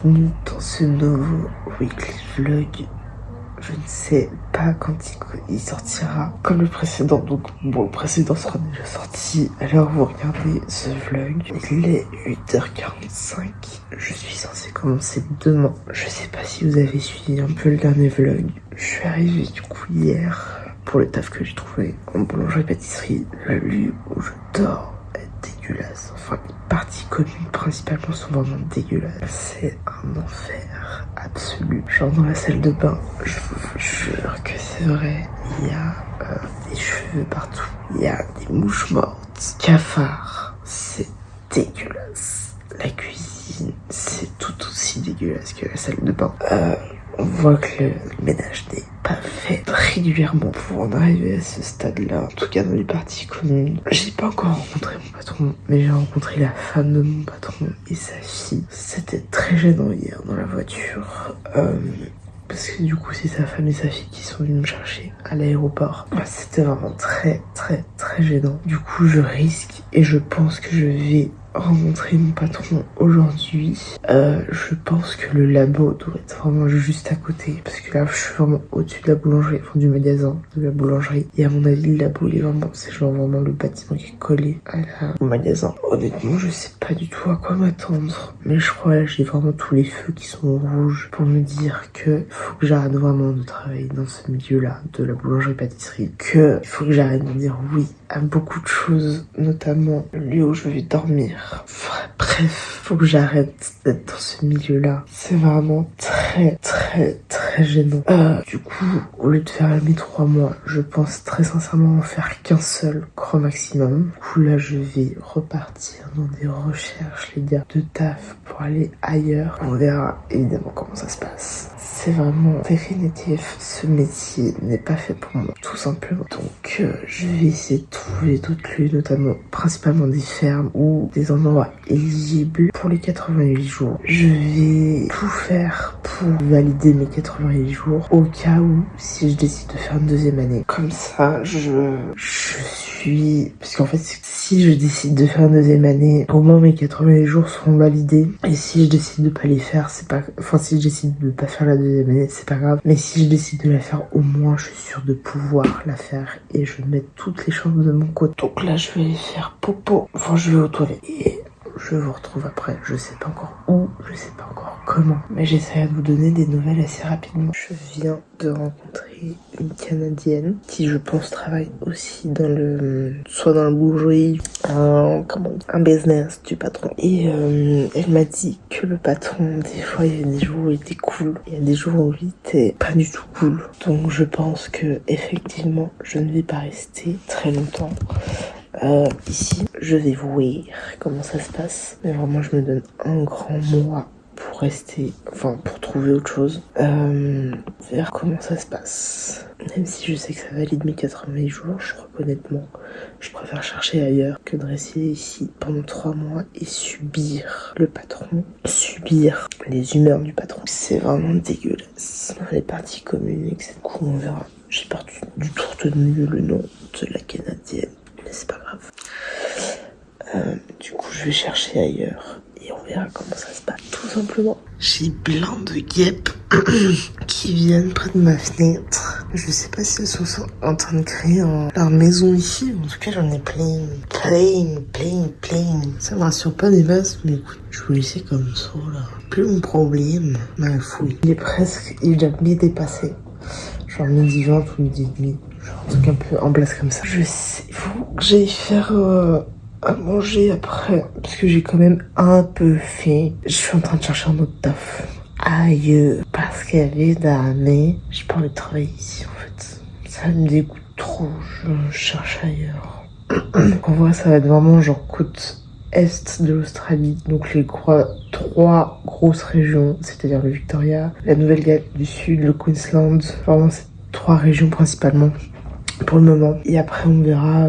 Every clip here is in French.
bienvenue dans ce nouveau weekly vlog. Je ne sais pas quand il sortira comme le précédent, donc bon, le précédent sera déjà sorti à l'heure où vous regardez ce vlog. Il est 8h45, je suis censé commencer demain. Je sais pas si vous avez suivi un peu le dernier vlog. Je suis arrivé du coup hier pour le taf que j'ai trouvé en boulangerie-pâtisserie. Le lieu où je dors est dégueulasse, enfin les parties communes principalement sont vraiment dégueulasses. C'est un enfer absolu. Genre dans la salle de bain, je vous jure que c'est vrai, il y a des cheveux partout, il y a des mouches mortes, cafards, c'est dégueulasse. La cuisine, c'est tout aussi dégueulasse que la salle de bain. On voit que le ménage n'est pas fait régulièrement pour en arriver à ce stade-là. En tout cas, dans les parties communes. J'ai pas encore rencontré mon patron, mais j'ai rencontré la femme de mon patron et sa fille. C'était très gênant hier dans la voiture. Parce que du coup, c'est sa femme et sa fille qui sont venues me chercher à l'aéroport. C'était vraiment très gênant. Du coup, je risque et je pense que je vais rencontrer mon patron aujourd'hui. Je pense que le labo doit être vraiment juste à côté, parce que là je suis vraiment au-dessus de la boulangerie, enfin du magasin de la boulangerie, et à mon avis le labo il est vraiment, c'est genre vraiment le bâtiment qui est collé au magasin. Honnêtement je sais pas du tout à quoi m'attendre, mais je crois là j'ai vraiment tous les feux qui sont rouges pour me dire que faut que j'arrête vraiment de travailler dans ce milieu là de la boulangerie pâtisserie, que il faut que j'arrête de dire oui à beaucoup de choses, notamment le lieu où je vais dormir. Bref, faut que j'arrête d'être dans ce milieu-là. C'est vraiment très gênant. Du coup, au lieu de faire mes 3 mois, je pense très sincèrement en faire qu'un seul, grand maximum. Du coup, là, je vais repartir dans des recherches, les gars, de taf pour aller ailleurs. On verra évidemment comment ça se passe. C'est vraiment définitif, ce métier n'est pas fait pour moi, tout simplement. Donc je vais essayer de trouver d'autres lieux, notamment principalement des fermes ou des endroits éligibles pour les 88 jours. Je vais tout faire pour valider mes 88 jours au cas où, si je décide de faire une deuxième année. Comme ça, je suis... Parce qu'en fait, si je décide de faire une deuxième année, au moins mes 88 jours seront validés. Et si je décide de pas les faire, c'est pas... Enfin, si je décide de pas faire la deuxième année, c'est pas grave. Mais si je décide de la faire, au moins, je suis sûre de pouvoir la faire. Et je vais mettre toutes les chances de mon côté. Donc là, je vais aller faire popo. Enfin, je vais aux toilettes. Et je vous retrouve après. Je sais pas encore où, je sais pas encore comment. Mais j'essaierai de vous donner des nouvelles assez rapidement. Je viens de rencontrer une Canadienne qui, je pense, travaille aussi dans soit dans la boulangerie, un business du patron. Et elle m'a dit que le patron, des fois, il y a des jours où il était cool. Il y a des jours où il était pas du tout cool. Donc je pense que effectivement, je ne vais pas rester très longtemps. Ici, je vais vous voir comment ça se passe. Mais vraiment, je me donne un grand mois pour rester, enfin pour trouver autre chose. Voir comment ça se passe. Même si je sais que ça valide mes 80 jours, je crois qu'honnêtement, je préfère chercher ailleurs que de rester ici pendant 3 mois et subir le patron, subir les humeurs du patron. C'est vraiment dégueulasse. Les parties communes, etc. Du coup, on verra. J'ai perdu du tout retenu le nom de la Canadienne. Mais c'est pas grave. Du coup, je vais chercher ailleurs et on verra comment ça se passe, tout simplement. J'ai plein de guêpes qui viennent près de ma fenêtre. Je sais pas si elles sont en train de créer leur maison ici. En tout cas, j'en ai plein. Ça me rassure pas des masses, mais écoute, je vous laisser comme ça, là. Plus mon problème, ma fouille. Il est déjà midi dépassé. Genre midi 20 ou midi et demi. Genre un truc un peu en place comme ça. Je sais, il faut que j'aille faire à manger après. Parce que j'ai quand même un peu faim. Je suis en train de chercher un autre taf. Aïe, parce qu'évidemment, j'ai pas envie de travailler ici en fait. Ça me dégoûte trop. Je cherche ailleurs. En vrai, ça va être vraiment genre côte est de l'Australie. Donc les 3 grosses régions, c'est-à-dire le Victoria, la Nouvelle-Galles du Sud, le Queensland. Vraiment, c'est 3 régions principalement pour le moment. Et après, on verra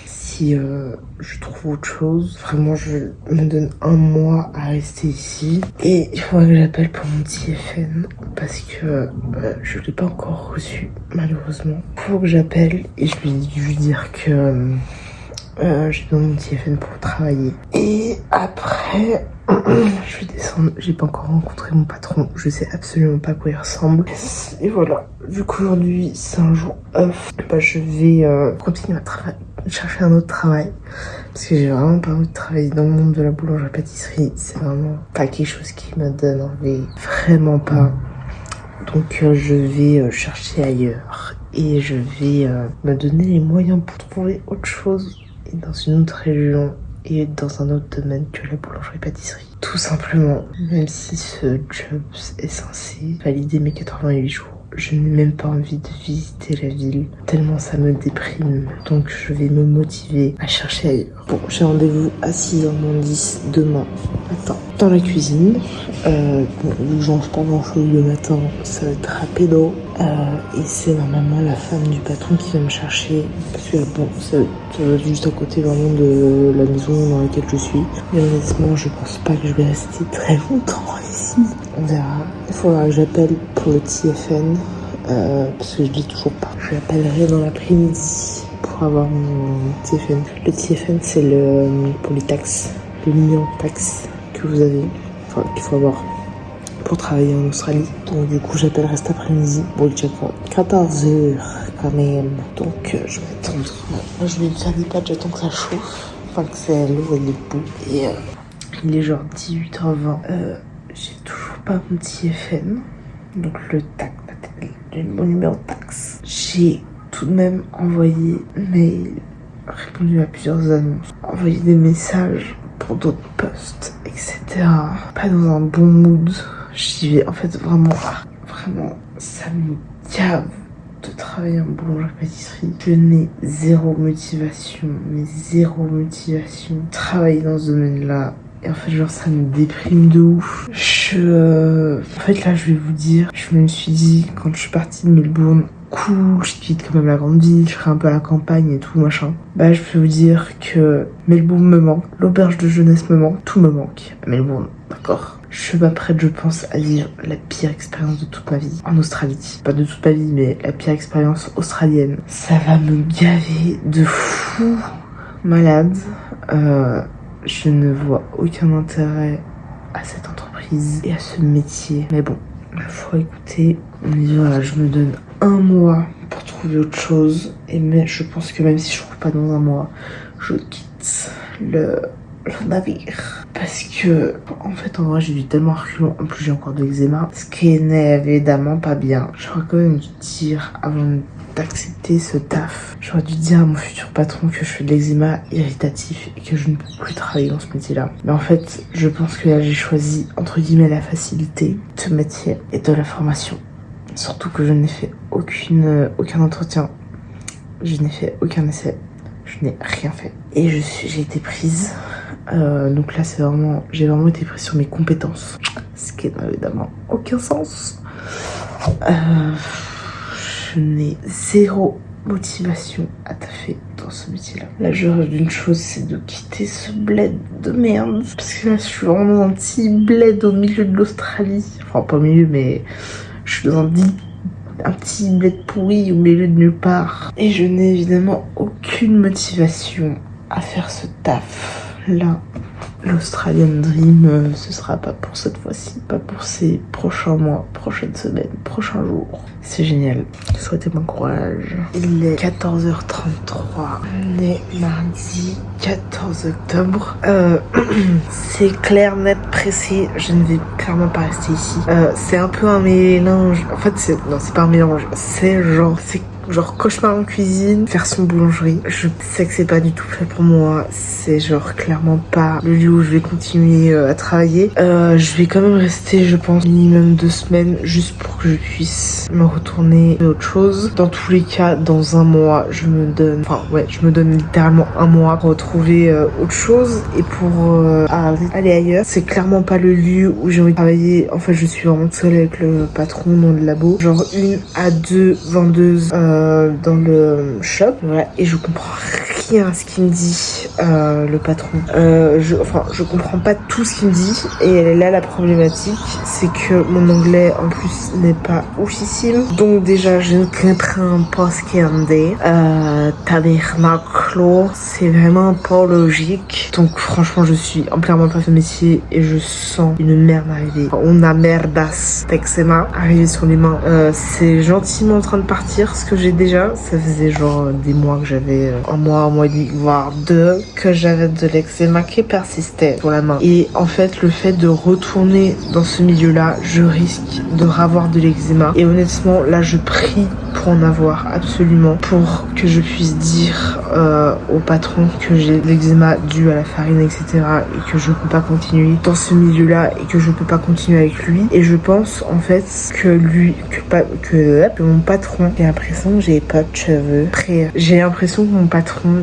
si je trouve autre chose. Vraiment, je me donne un mois à rester ici. Et il faudra que j'appelle pour mon TFN parce que je l'ai pas encore reçu, malheureusement. Il faut que j'appelle et je lui dire que J'ai besoin de mon TFN pour travailler. Et après, je vais descendre. J'ai pas encore rencontré mon patron. Je sais absolument pas à quoi il ressemble. Et voilà. Vu qu'aujourd'hui c'est un jour off, je vais continuer à chercher un autre travail. Parce que j'ai vraiment pas envie de travailler dans le monde de la boulangerie-pâtisserie. C'est vraiment pas quelque chose qui me donne envie. Vraiment pas. Donc je vais chercher ailleurs. Et je vais me donner les moyens pour trouver autre chose. Et dans une autre région. Et dans un autre domaine que la boulangerie-pâtisserie. Tout simplement. Même si ce job est censé valider mes 88 jours. Je n'ai même pas envie de visiter la ville, tellement ça me déprime. Donc je vais me motiver à chercher ailleurs. Bon, j'ai rendez-vous à 6h10 demain matin dans la cuisine. Bon, je mange pas grand chose le matin, ça va être rapido. Et c'est normalement la femme du patron qui va me chercher. Parce que bon, ça va être juste à côté vraiment de la maison dans laquelle je suis. Mais honnêtement, je pense pas que je vais rester très longtemps ici. On verra. Il faudra que j'appelle pour le TFN. Parce que je dis toujours pas. Je l'appellerai dans l'après-midi pour avoir mon TFN. Le TFN, c'est pour les taxes. Le numéro de taxes que vous avez. Enfin, qu'il faut avoir pour travailler en Australie. Donc du coup j'appellerai cet après-midi. Bon, il est déjà 14h quand même. Donc je vais attendre. Moi je vais faire des pâtes, j'attends que ça chauffe. Enfin que c'est l'eau et les bouts. Et il est genre 18h20. J'ai toujours pas mon TFN. Donc le tac, mon numéro de taxe. J'ai tout de même envoyé mail, répondu à plusieurs annonces, envoyé des messages pour d'autres postes, etc. Pas dans un bon mood. J'y vais, en fait, vraiment, ça me gave de travailler en boulangerie-pâtisserie. Je n'ai zéro motivation, Travailler dans ce domaine-là. Et en fait, genre, ça me déprime de ouf. En fait, là, je vais vous dire, je me suis dit, quand je suis partie de Melbourne, cool, je quitte quand même la grande ville, je serai un peu à la campagne et tout, machin. Bah, je peux vous dire que Melbourne me manque, l'auberge de jeunesse me manque, tout me manque. Melbourne, d'accord. Je suis pas prête, je pense, à vivre la pire expérience de toute ma vie en Australie. Pas de toute ma vie, mais la pire expérience australienne. Ça va me gaver de fou malade. Je ne vois aucun intérêt à cette entreprise et à ce métier. Mais bon, il faut écouter. Voilà, je me donne un mois pour trouver autre chose. Mais je pense que même si je trouve pas dans un mois, je quitte le navire. Parce que, en fait, en vrai, j'ai dû tellement reculons. En plus, j'ai encore de l'eczéma. Ce qui n'est évidemment pas bien. J'aurais quand même dû dire avant d'accepter ce taf. J'aurais dû dire à mon futur patron que je fais de l'eczéma irritatif et que je ne peux plus travailler dans ce métier-là. Mais en fait, je pense que là, j'ai choisi, entre guillemets, la facilité de ce métier et de la formation. Surtout que je n'ai fait aucun entretien. Je n'ai fait aucun essai. Je n'ai rien fait. Et j'ai été prise. Donc là, j'ai vraiment été prise sur mes compétences. Ce qui n'a évidemment aucun sens. Je n'ai zéro motivation à taffer dans ce métier-là. Là, je rêve d'une chose, c'est de quitter ce bled de merde. Parce que là, je suis vraiment dans un petit bled au milieu de l'Australie. Enfin, pas au milieu, mais je suis dans un petit bled pourri au milieu de nulle part. Et je n'ai évidemment aucune motivation à faire ce taf-là. L'Australian Dream, ce sera pas pour cette fois-ci, pas pour ces prochains mois, prochaines semaines, prochains jours. C'est génial. Souhaitez-moi courage. Il est 14h33. On est mardi 14 octobre. C'est clair, net, précis. Je ne vais clairement pas rester ici. C'est un peu un mélange. En fait, c'est pas un mélange. C'est genre cauchemar en cuisine, version boulangerie. Je sais que c'est pas du tout fait pour moi. C'est genre clairement pas le lieu où je vais continuer à travailler. Je vais quand même rester, je pense, minimum 2 semaines juste pour que je puisse me retourner à autre chose. Dans tous les cas, dans un mois, je me donne littéralement un mois pour retrouver autre chose et pour aller ailleurs. C'est clairement pas le lieu où j'ai envie de travailler. En fait, je suis vraiment seule avec le patron dans le labo. Genre 1 à 2 vendeuses dans le shop, voilà, et je comprends rien à ce qu'il me dit, le patron. Je comprends pas tout ce qu'il me dit. Et là, la problématique, c'est que mon anglais, en plus, n'est pas oufissime. Donc déjà, je ne comprends pas ce qu'il me dit. Tabernaclo, c'est vraiment pas logique. Donc franchement, je suis entièrement pas ce métier et je sens une merde arriver. On a merdas d'eczéma arrivé sur les mains. C'est gentiment en train de partir, ce que j'ai déjà. Ça faisait genre des mois que j'avais, un mois et demi, voire 2, que j'avais de l'eczéma qui persistait sur la main. Et en fait, le fait de retourner dans ce milieu-là, je risque de ravoir de l'eczéma. Et honnêtement, là, je prie pour en avoir absolument, pour que je puisse dire au patron que j'ai l'eczéma dû à la farine, etc. et que je peux pas continuer dans ce milieu-là et que je peux pas continuer avec lui. Et je pense en fait que mon patron, j'ai l'impression que j'ai pas de cheveux. Après, j'ai l'impression que mon patron,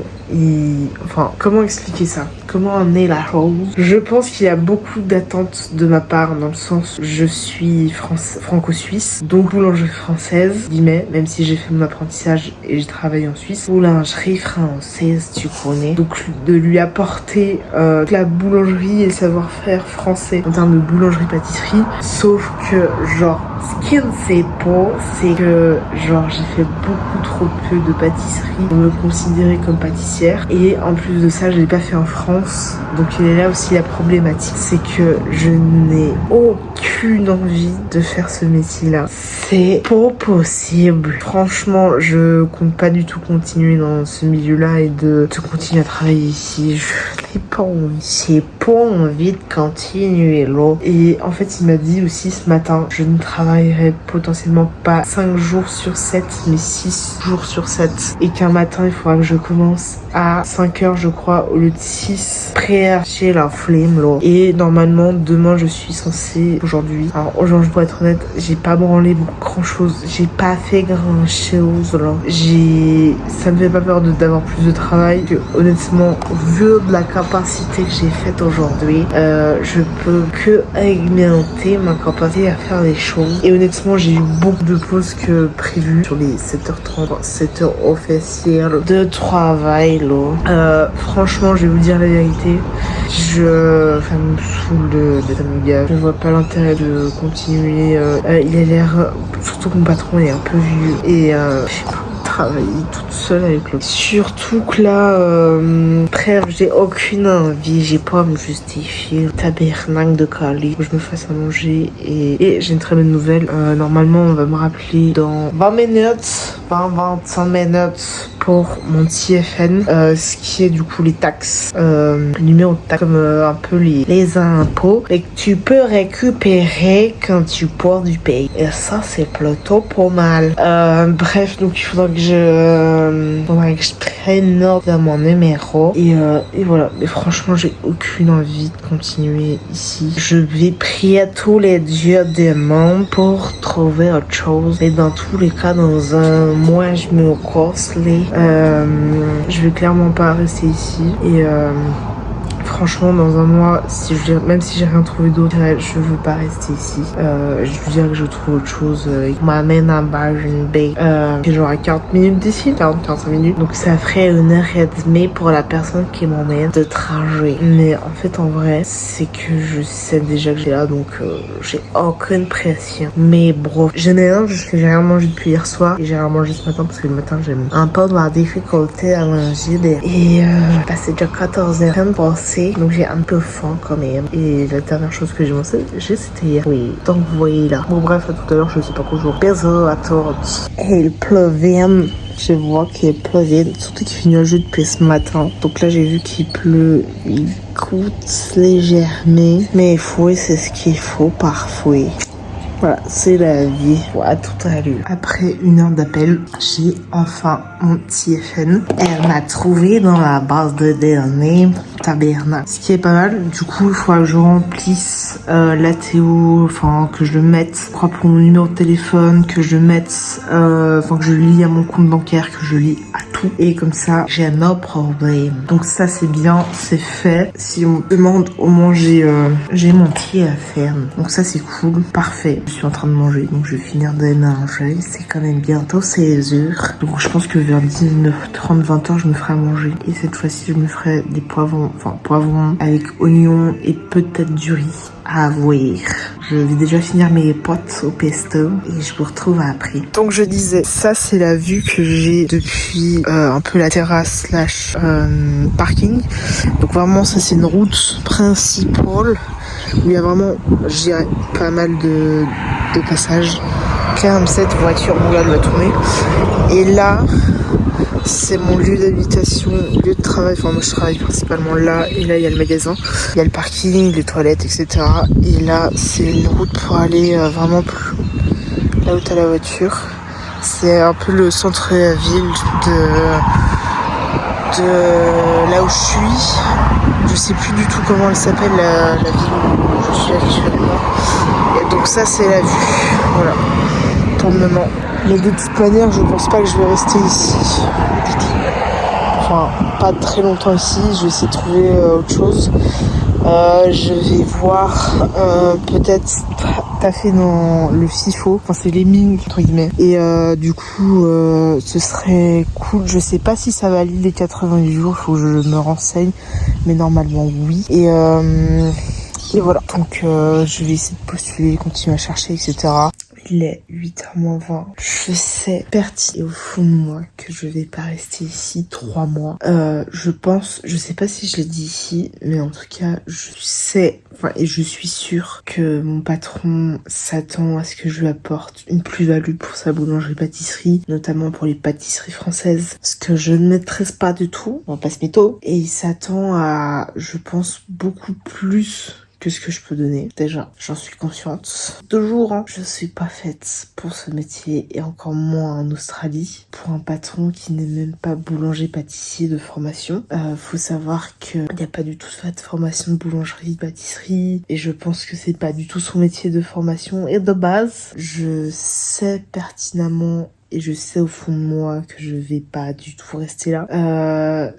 enfin, comment expliquer ça? Comment en est la chose? Je pense qu'il y a beaucoup d'attentes de ma part, dans le sens, je suis franco-suisse, donc boulangerie française, guillemets, même si j'ai fait mon apprentissage et j'ai travaillé en Suisse. Boulangerie française, tu connais. Donc de lui apporter la boulangerie et le savoir-faire français en termes de boulangerie-pâtisserie, sauf que, genre, ce qu'il ne sait pas, c'est que, genre, j'ai fait beaucoup trop peu de pâtisserie pour me considérer comme pâtissière. Et en plus de ça, je l'ai pas fait en France. Donc il est là aussi la problématique, c'est que je n'ai aucune envie de faire ce métier-là. C'est pas possible. Franchement, je compte pas du tout continuer dans ce milieu-là et de continuer à travailler ici. Je n'ai pas envie. J'ai pas envie de continuer là. Et en fait, il m'a dit aussi ce matin, je ne travaillerai potentiellement pas 5 jours sur 7, mais 6 jours sur 7. Et qu'un matin, il faudra que je commence à 5 heures, je crois, au lieu de 6, prêt à chez la flemme là. Et normalement, demain, je suis censée, aujourd'hui, alors aujourd'hui, pour être honnête, j'ai pas branlé grand chose. J'ai pas fait grand chose là. Ça me fait pas peur d'avoir plus de travail. Que, honnêtement, vu de la capacité que j'ai faite aujourd'hui, je peux que augmenter ma capacité à faire des choses. Et honnêtement, j'ai eu beaucoup de pauses que prévues sur les 7h30, 7h officielles de travail là. Franchement, je vais vous dire la vérité, ça me saoule d'être un gars. Je vois pas l'intérêt de continuer. Il a l'air, surtout que mon patron est un peu vieux et je sais pas, travailler toute seule avec le... Surtout que là, frère, j'ai aucune envie, j'ai pas à me justifier. Tabernacle de Cali, je me fasse à manger et j'ai une très bonne nouvelle. Normalement, on va me rappeler dans 20 minutes, 25 minutes pour mon TFN, ce qui est du coup les taxes, le numéro de taxe, comme un peu les impôts, et que tu peux récupérer quand tu pars du pays. Et ça, c'est plutôt pas mal. Bref, donc il faudra que je prenne note de mon numéro. Et voilà. Mais franchement, j'ai aucune envie de continuer ici. Je vais prier à tous les dieux du monde pour trouver autre chose. Et dans tous les cas, dans un mois, je me casse les... je vais clairement pas rester ici. Et franchement, dans un mois, même si j'ai rien trouvé d'autre, je veux pas rester ici. Je veux dire que je trouve autre chose. Il m'amène à Bargain Bay, qui est genre à 40 minutes d'ici, 40-45 minutes. Donc ça ferait 1h30 pour la personne qui m'emmène de trajet. Mais en fait, en vrai, c'est que je sais déjà que j'ai là, donc j'ai aucune pression. Mais bro, j'ai rien mangé depuis hier soir et j'ai rien mangé ce matin parce que le matin j'ai un peu de la difficulté à manger. Et c'est déjà 14h passé. Donc j'ai un peu faim quand même. Et la dernière chose que j'ai mangé, c'était hier. Oui, donc vous voyez là. Bon bref, à tout à l'heure, je sais pas quoi jour. Bisous à tous. Et il pleuvait. Je vois qu'il pleuvait. Surtout qu'il fait nuageux depuis ce matin. Donc là, j'ai vu qu'il pleut. Il coûte légèrement. Mais fouet, c'est ce qu'il faut parfois. Voilà, c'est la vie. À tout à l'heure. Après 1 heure d'appel, j'ai enfin mon TFN. Elle m'a trouvé dans la base de données Tabernacle. Ce qui est pas mal. Du coup, il faudra que je remplisse l'ATO, enfin que je le mette, je crois, pour mon numéro de téléphone, que je mette, que je lie à mon compte bancaire, que je lie à tout. Et comme ça, j'ai no problème. Donc ça, c'est bien, c'est fait. Si on me demande au manger, j'ai mon thé à faire. Donc ça, c'est cool. Parfait. Je suis en train de manger, donc je vais finir de manger. C'est quand même bientôt 16h. Donc je pense que vers 19h30, 20h, je me ferai à manger. Et cette fois-ci, je me ferai des poivrons, avec oignons et peut-être du riz. À voir. Je vais déjà finir mes potes au pesto et je vous retrouve après. Donc je disais, ça c'est la vue que j'ai depuis un peu la terrasse slash parking. Donc vraiment ça c'est une route principale où il y a vraiment, je dirais, pas mal de passages. Comme cette voiture, bon là elle va tourner. Et là, c'est mon lieu d'habitation, lieu de travail. Enfin, moi je travaille principalement là. Et là, il y a le magasin, il y a le parking, les toilettes, etc. Et là, c'est une route pour aller vraiment plus là où t'as la voiture. C'est un peu le centre-ville de là où je suis. Je sais plus du tout comment elle s'appelle, la ville où je suis actuellement. Et donc ça, c'est la vue. Voilà. Pour le moment. Mais de toute manière, je pense pas que je vais rester ici. Enfin, pas très longtemps ici. Je vais essayer de trouver autre chose. Je vais voir peut-être taffer dans le FIFO. Enfin, c'est les mines, entre guillemets. Et du coup, ce serait cool. Je sais pas si ça valide les 88 jours. Faut que je me renseigne. Mais normalement, oui. Et voilà. Donc, je vais essayer de postuler, continuer à chercher, etc. Il est 8h-20. Je sais pertinemment au fond de moi que je vais pas rester ici 3 mois. Je pense, je sais pas si je l'ai dit ici, mais en tout cas, je sais, et je suis sûre que mon patron s'attend à ce que je lui apporte une plus-value pour sa boulangerie-pâtisserie, notamment pour les pâtisseries françaises, ce que je ne maîtrise pas du tout, on va pas se mytho. Et il s'attend à, je pense, beaucoup plus que ce que je peux donner. Déjà, j'en suis consciente. De jour, je suis pas faite pour ce métier et encore moins en Australie. Pour un patron qui n'est même pas boulanger-pâtissier de formation. Faut savoir qu'il n'y a pas du tout de formation de boulangerie-pâtisserie et je pense que c'est pas du tout son métier de formation. Et de base, je sais pertinemment et je sais au fond de moi que je vais pas du tout rester là.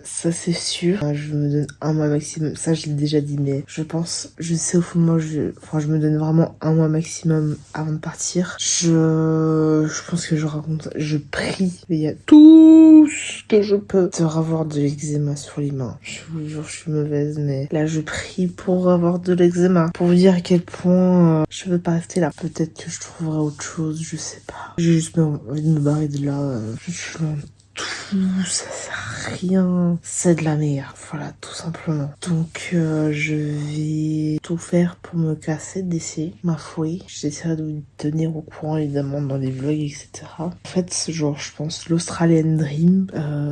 Ça c'est sûr. Je me donne un mois maximum. Ça je l'ai déjà dit, mais je sais au fond de moi, je me donne vraiment un mois maximum avant de partir. Je pense que je prie, il y a tout ce que je peux de avoir de l'eczéma sur les mains. Je vous jure, je suis mauvaise, mais là je prie pour avoir de l'eczéma. Pour vous dire à quel point je veux pas rester là. Peut-être que je trouverai autre chose, je sais pas. J'ai juste envie de me barrer de là. Je suis loin de tout, ça sert à rien. C'est de la merde, voilà, tout simplement. Donc je vais tout faire pour me casser d'ici, ma foi. J'essaierai de vous tenir au courant évidemment dans les vlogs, etc. En fait, genre je pense l'Australian Dream,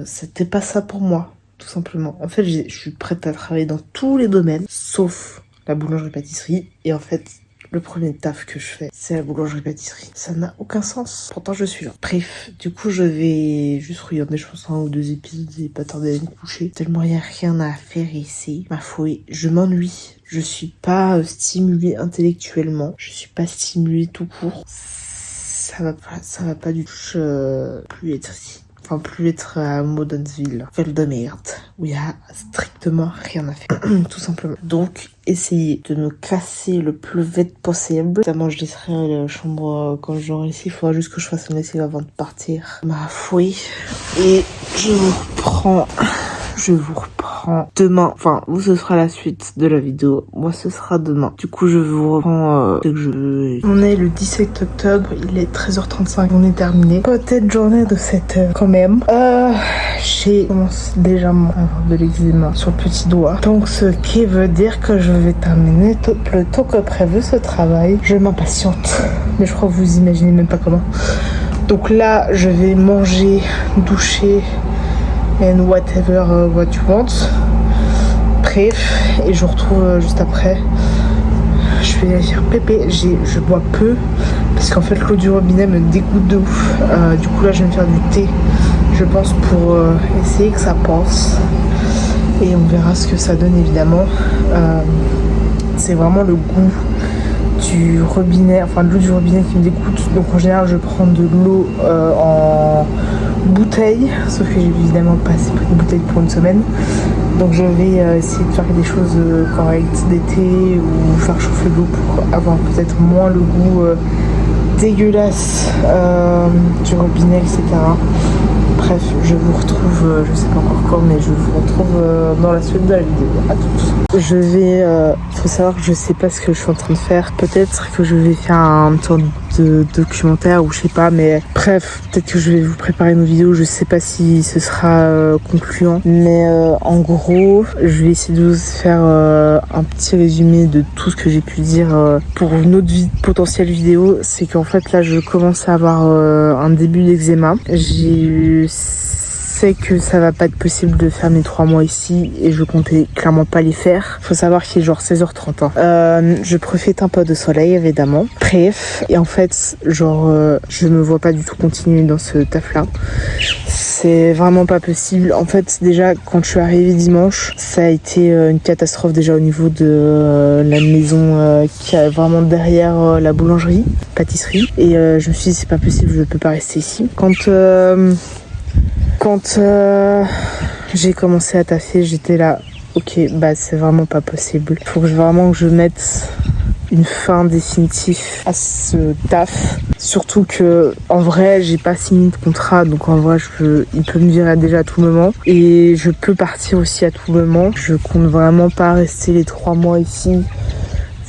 c'était pas ça pour moi, tout simplement. En fait, je suis prête à travailler dans tous les domaines, sauf la boulangerie-pâtisserie. Et en fait, le premier taf que je fais, c'est la boulangerie-pâtisserie. Ça n'a aucun sens. Pourtant, je suis là. Bref, du coup, je vais juste regarder, je pense, 1 ou 2 épisodes et pas tarder à me coucher. Tellement il n'y a rien à faire ici. Ma foi, je m'ennuie. Je suis pas stimulée intellectuellement. Je suis pas stimulée tout court. Ça va pas du tout plus être ici. Enfin, plus être à Modensville. Ville de merde. Où il y a strictement rien à faire. Tout simplement. Donc, essayez de me casser le plus vite possible. Notamment, je laisserai la chambre quand j'aurai ici. Il faudra juste que je fasse un essai avant de partir. Ma foi. Et je vous reprends demain. Enfin, vous, ce sera la suite de la vidéo. Moi, ce sera demain. Du coup, je vous reprends dès que je veux. On est le 17 octobre. Il est 13h35. On est terminé. Peut-être journée de 7 heures quand même. J'ai commencé déjà à avoir de l'eczéma sur le petit doigt. Donc, ce qui veut dire que je vais terminer plus tôt que prévu ce travail. Je m'impatiente. Mais je crois que vous imaginez même pas comment. Donc là, je vais manger, doucher and whatever what you want. Bref, et je vous retrouve juste après. Je vais aller faire pépé. Je bois peu parce qu'en fait l'eau du robinet me dégoûte de ouf. Du coup là je vais me faire du thé, je pense, pour essayer que ça passe. Et on verra ce que ça donne évidemment. C'est vraiment le goût du robinet, enfin de l'eau du robinet qui me dégoûte. Donc en général je prends de l'eau bouteilles, sauf que j'ai évidemment pas assez pris de bouteilles pour une semaine. Donc je vais essayer de faire des choses correctes d'été ou faire chauffer l'eau pour avoir peut-être moins le goût dégueulasse du robinet, etc. Bref, je vous retrouve, je sais pas encore quand, mais je vous retrouve dans la suite de la vidéo. À toutes. Je vais, faut savoir que je sais pas ce que je suis en train de faire. Peut-être que je vais faire un sorte de documentaire ou je sais pas, mais bref, peut-être que je vais vous préparer une vidéo. Je sais pas si ce sera concluant, mais en gros, je vais essayer de vous faire un petit résumé de tout ce que j'ai pu dire pour une autre potentielle vidéo. C'est qu'en fait là, je commence à avoir un début d'eczéma. Je sais que ça va pas être possible de faire mes 3 mois ici et je comptais clairement pas les faire. Faut savoir qu'il est genre 16h30. Je profite un peu de soleil évidemment. Bref, et en fait, genre, je me vois pas du tout continuer dans ce taf là. C'est vraiment pas possible. En fait, déjà, quand je suis arrivée dimanche, ça a été une catastrophe déjà au niveau de la maison qui est vraiment derrière la boulangerie, pâtisserie. Et je me suis dit, c'est pas possible, je peux pas rester ici. Quand j'ai commencé à taffer, j'étais là, ok, bah c'est vraiment pas possible. Faut que je mette une fin définitive à ce taf. Surtout que, en vrai, j'ai pas signé de contrat, donc en vrai, il peut me virer déjà à tout moment. Et je peux partir aussi à tout moment. Je compte vraiment pas rester les 3 mois ici.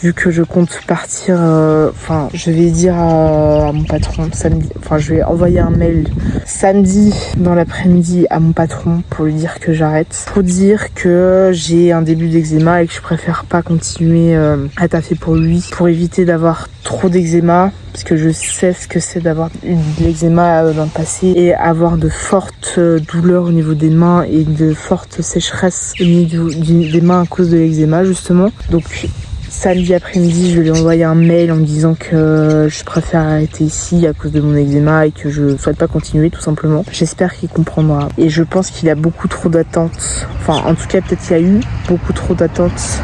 Vu que je compte partir, je vais dire à mon patron samedi, je vais envoyer un mail samedi dans l'après-midi à mon patron pour lui dire que j'arrête, pour dire que j'ai un début d'eczéma et que je préfère pas continuer à taffer pour lui, pour éviter d'avoir trop d'eczéma, parce que je sais ce que c'est d'avoir eu de l'eczéma dans le passé et avoir de fortes douleurs au niveau des mains et de fortes sécheresses au niveau des mains à cause de l'eczéma justement. Donc samedi après-midi, je lui ai envoyé un mail en me disant que je préfère arrêter ici à cause de mon eczéma et que je souhaite pas continuer tout simplement. J'espère qu'il comprendra. Et je pense qu'il a beaucoup trop d'attentes. Enfin, en tout cas, peut-être qu'il y a eu beaucoup trop d'attentes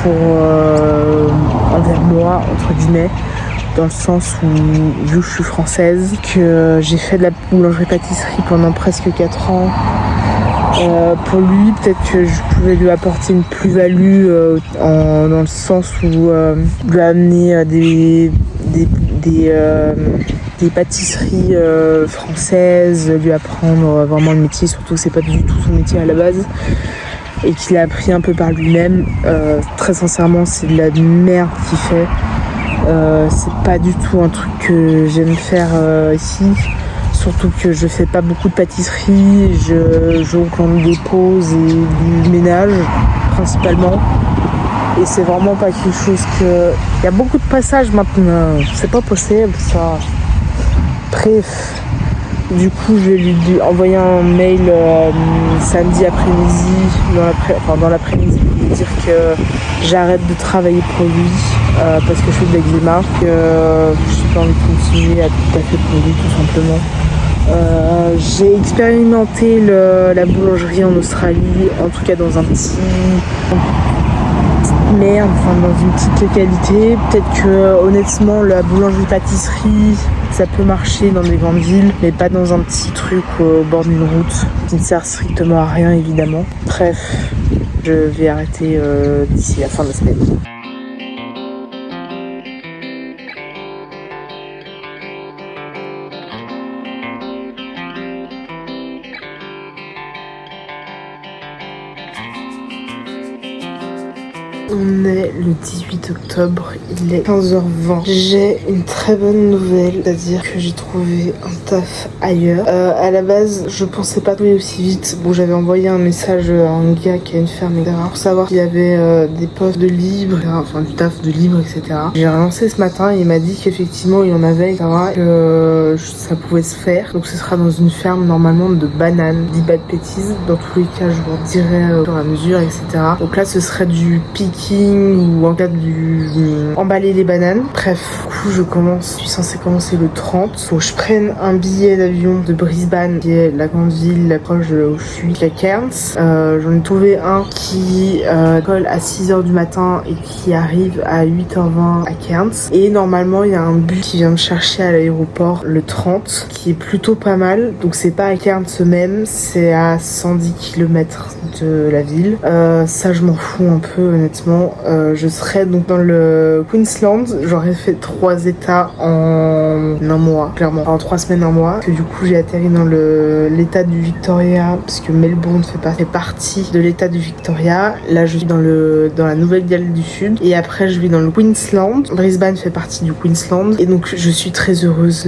envers moi, entre guillemets. Dans le sens où, vu que je suis française, que j'ai fait de la boulangerie-pâtisserie pendant presque 4 ans, pour lui, peut-être que je pouvais lui apporter une plus-value dans le sens où lui amener des pâtisseries françaises, lui apprendre vraiment le métier, surtout que c'est pas du tout son métier à la base et qu'il a appris un peu par lui-même. Très sincèrement, c'est de la merde qu'il fait. C'est pas du tout un truc que j'aime faire ici. Surtout que je fais pas beaucoup de pâtisserie, je rencontre des pauses et du ménage principalement. Et c'est vraiment pas quelque chose que... Il y a beaucoup de passages maintenant, c'est pas possible ça. Bref, du coup je vais lui envoyer un mail samedi après-midi, dans l'après-midi, pour lui dire que j'arrête de travailler pour lui parce que je fais de l'eczéma, que je n'ai pas envie de continuer à tout à fait pour lui tout simplement. J'ai expérimenté la boulangerie en Australie, en tout cas dans une petite localité. Peut-être que honnêtement la boulangerie-pâtisserie ça peut marcher dans des grandes villes, mais pas dans un petit truc au bord d'une route qui ne sert strictement à rien évidemment. Bref, je vais arrêter d'ici la fin de la semaine. On est le 18 octobre, il est 15h20. J'ai une très bonne nouvelle, c'est-à-dire que j'ai trouvé un taf ailleurs. À la base, je pensais pas trouver aussi vite. Bon, j'avais envoyé un message à un gars qui a une ferme, etc. pour savoir qu'il y avait des postes de libre, enfin du taf de libre, etc. J'ai relancé ce matin et il m'a dit qu'effectivement il en avait, etc. Que ça pouvait se faire. Donc ce sera dans une ferme normalement de bananes, dis pas de bêtises. Dans tous les cas, je vous dirai au fur et à mesure, etc. Donc là, ce serait du pic ou en cas du emballer les bananes. Bref, coup je suis censée commencer le 30. Faut que je prenne un billet d'avion de Brisbane, qui est la grande ville la proche de là où je suis, à Cairns. J'en ai trouvé un qui colle à 6h du matin et qui arrive à 8h20 à Cairns. Et normalement il y a un bus qui vient me chercher à l'aéroport le 30, qui est plutôt pas mal. Donc c'est pas à Cairns même, c'est à 110 km de la ville. Ça je m'en fous un peu honnêtement. Je serai donc dans le Queensland. J'aurais fait 3 états en un mois, clairement. En 3 semaines, un mois. Parce que du coup j'ai atterri dans l'état du Victoria, parce que Melbourne fait partie de l'état du Victoria. Là je suis dans la Nouvelle-Galles du Sud. Et après je vis dans le Queensland. Brisbane fait partie du Queensland. Et donc je suis très heureuse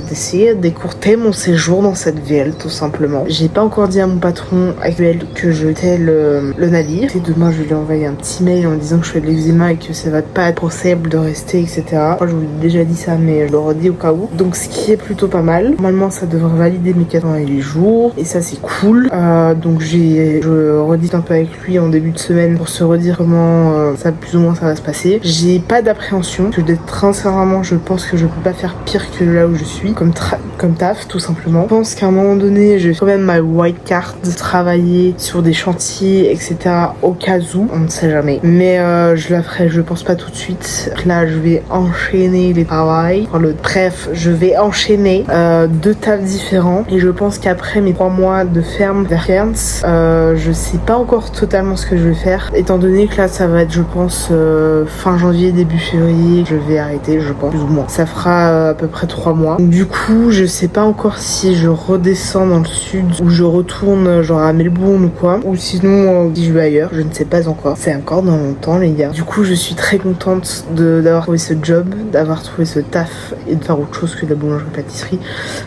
d'essayer d'écourter mon séjour dans cette ville, tout simplement. J'ai pas encore dit à mon patron actuel que je quittais le navire. Et demain je vais lui envoyer un petit mail en disant que je fais de l'eczéma et que ça va pas être possible de rester, etc. Moi je vous ai déjà dit ça, mais je le redis au cas où. Donc ce qui est plutôt pas mal. Normalement ça devrait valider mes 88 jours et ça c'est cool. Donc je redis un peu avec lui en début de semaine pour se redire comment ça plus ou moins ça va se passer. J'ai pas d'appréhension. Très sincèrement, je pense que je peux pas faire pire que là où je suis, comme taf tout simplement. Je pense qu'à un moment donné, je vais quand même ma white card, travailler sur des chantiers, etc. au cas où, on ne sait jamais. Mais je la ferai, je pense pas tout de suite. Là, je vais enchaîner les travails. Bref, je vais enchaîner 2 tafs différents. Et je pense qu'après mes 3 mois de ferme vers Cairns, je sais pas encore totalement ce que je vais faire. Étant donné que là, ça va être, je pense, fin janvier, début février, je vais arrêter, je pense, plus ou moins. Ça fera à peu près 3 mois. Donc, du coup, je sais pas encore si je redescends dans le sud ou je retourne genre à Melbourne ou quoi. Ou sinon, si je vais ailleurs, je ne sais pas encore. C'est encore dans longtemps, les gars. Du coup, je suis très contente d'avoir trouvé ce job, d'avoir trouvé ce taf et de faire autre chose que de la boulangerie-pâtisserie.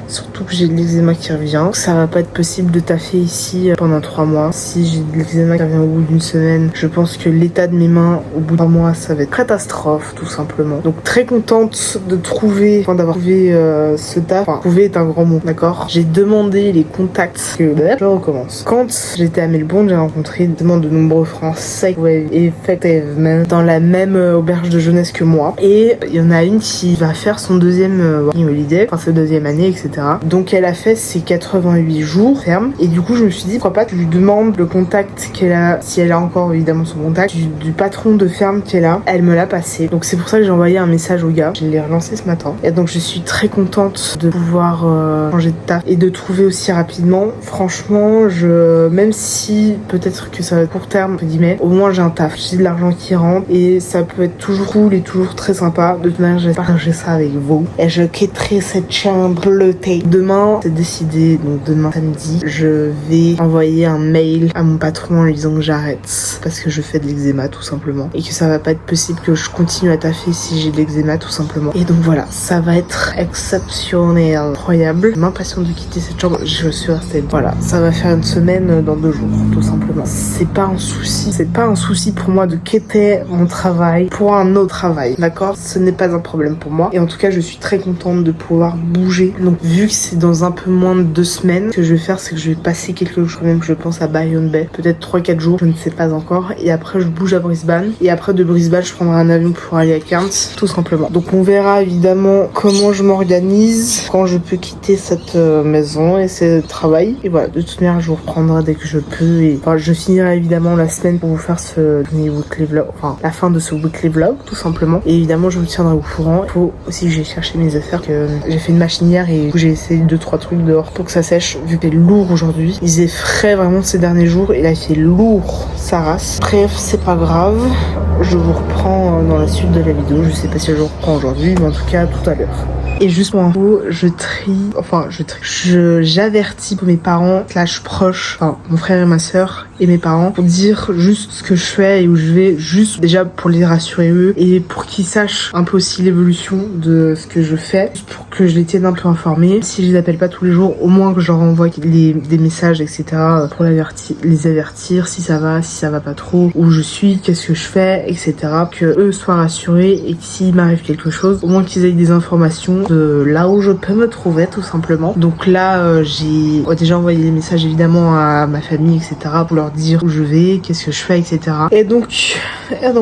Surtout que j'ai de l'eczéma qui revient. Ça va pas être possible de taffer ici pendant 3 mois. Si j'ai de l'eczéma qui revient au bout d'une semaine, je pense que l'état de mes mains au bout de 3 mois, ça va être catastrophe, tout simplement. Donc très contente d'avoir trouvé ce taf. Enfin, trouver est un grand mot, d'accord. J'ai demandé les contacts que je recommence. Quand j'étais à Melbourne, j'ai rencontré de nombreux Français effectivement dans la même auberge de jeunesse que moi. Et il y en a une qui va faire son deuxième holiday, enfin sa deuxième année, etc. Donc elle a fait ses 88 jours ferme. Et du coup, je me suis dit, pourquoi pas, tu lui demandes le contact qu'elle a, si elle a encore évidemment son contact, du patron de ferme qu'elle a. Elle me l'a passé. Donc c'est pour ça que j'ai envoyé un message au gars. Je l'ai relancé ce matin. Et donc je suis très contente de pouvoir changer de taf et de trouver aussi rapidement. Franchement, même si peut-être que ça va être court terme, entre guillemets, au moins j'ai un taf. J'ai de l'argent qui rentre et ça peut être toujours cool et toujours très sympa. De toute manière, je vais partager ça avec vous. Et je quitterai cette chambre bleutée. Demain, c'est décidé. Donc demain samedi, je vais envoyer un mail à mon patron en lui disant que j'arrête parce que je fais de l'eczéma tout simplement et que ça va pas être possible que je continue à taffer si j'ai de l'eczéma tout simplement. Et donc voilà, ça va être exceptionnel, incroyable. Je m'impatiente de quitter cette chambre. Je suis restée. Voilà, ça va faire une semaine dans 2 jours tout simplement. C'est pas un souci. C'est pas un souci pour moi de quitter mon travail pour un autre travail. D'accord? Ce n'est pas un problème pour moi. Et en tout cas, je suis très contente de pouvoir bouger. Donc vu que c'est dans un peu moins de 2 semaines, ce que je vais faire, c'est que je vais passer quelques jours, même je pense à Byron Bay, peut-être 3-4 jours, je ne sais pas encore. Et après, je bouge à Brisbane. Et après de Brisbane, je prendrai un avion pour aller à Cairns, tout simplement. Donc on verra évidemment comment je m'organise, quand je peux quitter cette maison et ce travail. Et voilà, de toute manière, je vous reprendrai dès que je peux. Et enfin, je finirai évidemment la semaine pour vous faire ce weekly vlog, enfin la fin de ce weekly vlog, tout simplement. Et évidemment, je vous tiendrai au courant. Il faut aussi que j'ai cherché mes affaires, que j'ai fait une machine hier et j'ai essayé 2-3 trucs dehors pour que ça sèche, vu que c'est lourd aujourd'hui. Il faisait frais vraiment ces derniers jours et là il fait lourd, sa race. Bref, c'est pas grave. Je vous reprends dans la suite de la vidéo. Je sais pas si je vous reprends aujourd'hui, mais en tout cas tout à l'heure. Et juste pour info, j'avertis pour mes parents / proches, enfin mon frère et ma soeur et mes parents, pour dire juste ce que je fais et où je vais, juste déjà pour les rassurer eux et pour qu'ils sachent un peu aussi l'évolution de ce que je fais, juste pour que je les tienne un peu informés. Si je les appelle pas tous les jours, au moins que je leur envoie des messages, etc. pour les avertir si ça va pas trop, où je suis, qu'est-ce que je fais, etc. Que eux soient rassurés et que s'il m'arrive quelque chose, au moins qu'ils aient des informations de là où je peux me trouver tout simplement. Donc là, j'ai déjà envoyé des messages évidemment à ma famille, etc. pour leur leur dire où je vais, qu'est-ce que je fais, etc. Et donc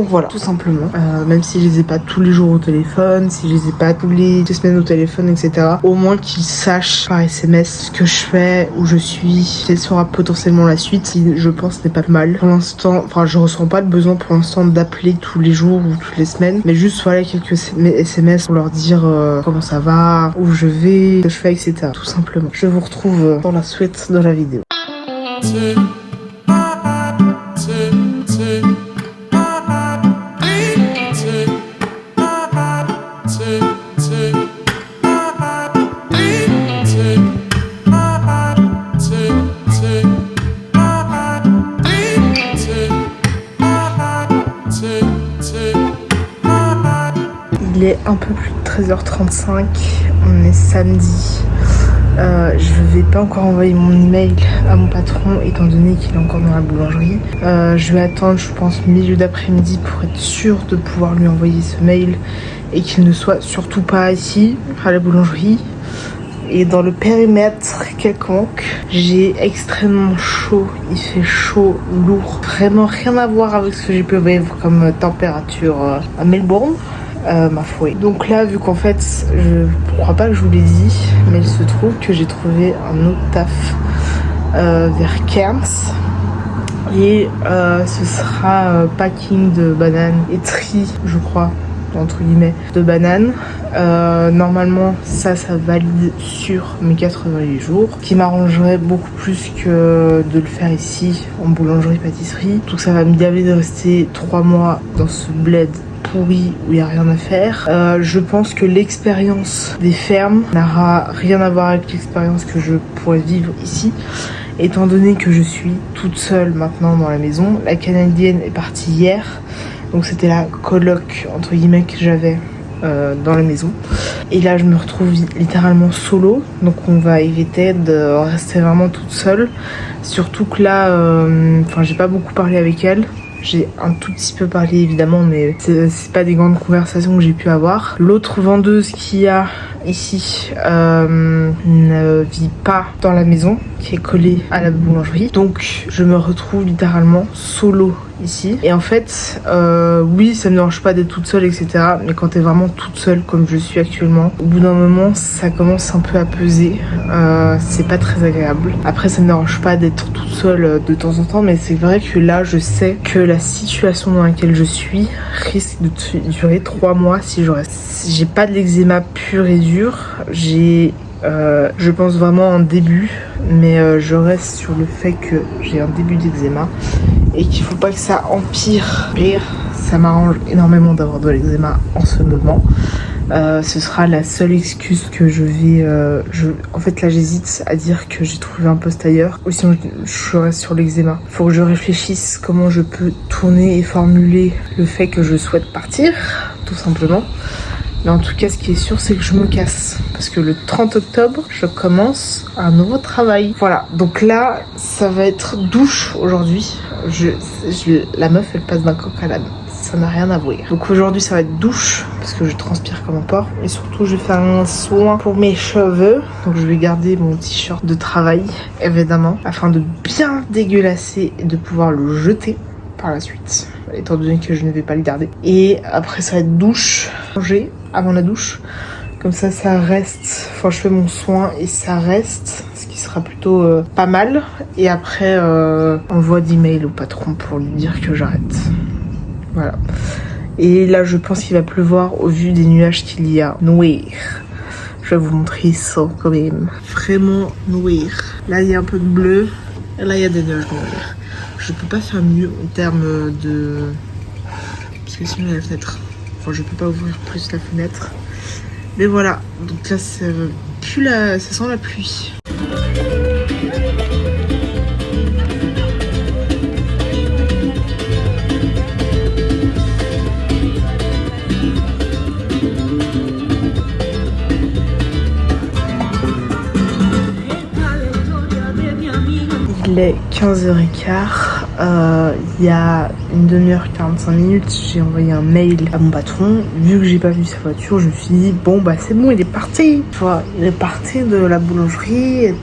voilà, tout simplement. Même si je les ai pas tous les jours au téléphone, si je les ai pas tous les 2 semaines au téléphone, etc. Au moins qu'ils sachent par SMS ce que je fais, où je suis, quelle sera potentiellement la suite, qui je pense n'est pas mal. Pour l'instant, enfin je ressens pas le besoin pour l'instant d'appeler tous les jours ou toutes les semaines, mais juste voilà quelques SMS pour leur dire comment ça va, où je vais, ce que je fais, etc. Tout simplement. Je vous retrouve dans la suite de la vidéo. Il est un peu plus de 13h35, on est samedi. Je vais pas encore envoyer mon email à mon patron étant donné qu'il est encore dans la boulangerie. Je vais attendre, je pense, milieu d'après-midi pour être sûre de pouvoir lui envoyer ce mail et qu'il ne soit surtout pas ici à la boulangerie et dans le périmètre quelconque. J'ai extrêmement chaud, il fait chaud, lourd, vraiment rien à voir avec ce que j'ai pu vivre comme température à Melbourne. Ma foi. Donc là, vu qu'en fait, je crois pas que je vous l'ai dit, mais il se trouve que j'ai trouvé un autre taf vers Cairns. Et ce sera packing de bananes et tri, je crois, entre guillemets, de bananes. Normalement, ça valide sur mes 88 jours, qui m'arrangerait beaucoup plus que de le faire ici, en boulangerie-pâtisserie. Donc ça va me gaver de rester 3 mois dans ce bled pourri où il n'y a rien à faire. Je pense que l'expérience des fermes n'aura rien à voir avec l'expérience que je pourrais vivre ici, étant donné que je suis toute seule maintenant dans la maison. La Canadienne est partie hier, donc c'était la coloc entre guillemets que j'avais dans la maison. Et là je me retrouve littéralement solo, donc on va éviter de rester vraiment toute seule. Surtout que là, j'ai pas beaucoup parlé avec elle. J'ai un tout petit peu parlé évidemment, mais c'est pas des grandes conversations que j'ai pu avoir. L'autre vendeuse qu'il y a ici ne vit pas dans la maison, qui est collée à la boulangerie. Donc je me retrouve littéralement solo ici. Et en fait, oui, ça me dérange pas d'être toute seule, etc. Mais quand t'es vraiment toute seule, comme je suis actuellement, au bout d'un moment, ça commence un peu à peser. C'est pas très agréable. Après, ça me dérange pas d'être toute seule de temps en temps, mais c'est vrai que là, je sais que la situation dans laquelle je suis risque de durer 3 mois si je reste. J'ai pas de l'eczéma pur et dur. Je pense vraiment un début, mais je reste sur le fait que j'ai un début d'eczéma et qu'il faut pas que ça empire. Ça m'arrange énormément d'avoir de l'eczéma en ce moment. Ce sera la seule excuse que je vais... En fait là j'hésite à dire que j'ai trouvé un poste ailleurs ou sinon je reste sur l'eczéma. Faut que je réfléchisse comment je peux tourner et formuler le fait que je souhaite partir, tout simplement. Mais en tout cas, ce qui est sûr, c'est que je me casse. Parce que le 30 octobre, je commence un nouveau travail. Voilà, donc là, ça va être douche aujourd'hui. La meuf, elle passe d'un coq à l'âne. Ça n'a rien à voir. Donc aujourd'hui, ça va être douche, parce que je transpire comme un porc. Et surtout, je vais faire un soin pour mes cheveux. Donc je vais garder mon t-shirt de travail, évidemment, afin de bien dégueulasser et de pouvoir le jeter par la suite, étant donné que je ne vais pas le garder. Et après ça va être douche, manger avant la douche, comme ça reste, enfin je fais mon soin et ça reste, ce qui sera plutôt pas mal. Et après envoi d'email au patron pour lui dire que j'arrête. Voilà. Et là je pense qu'il va pleuvoir au vu des nuages qu'il y a. Noir. Je vais vous montrer ça quand même. Vraiment noir. Là il y a un peu de bleu et là il y a des nuages noirs. Je peux pas faire mieux en termes de... Parce que sinon il y a la fenêtre. Enfin, je peux pas ouvrir plus la fenêtre. Mais voilà. Donc là, ça sent la pluie. Il est 15h15. Il y a une demi-heure, 45 minutes, j'ai envoyé un mail à mon patron. Vu que j'ai pas vu sa voiture, je me suis dit bon bah c'est bon, il est parti. Tu vois, il est parti de la boulangerie.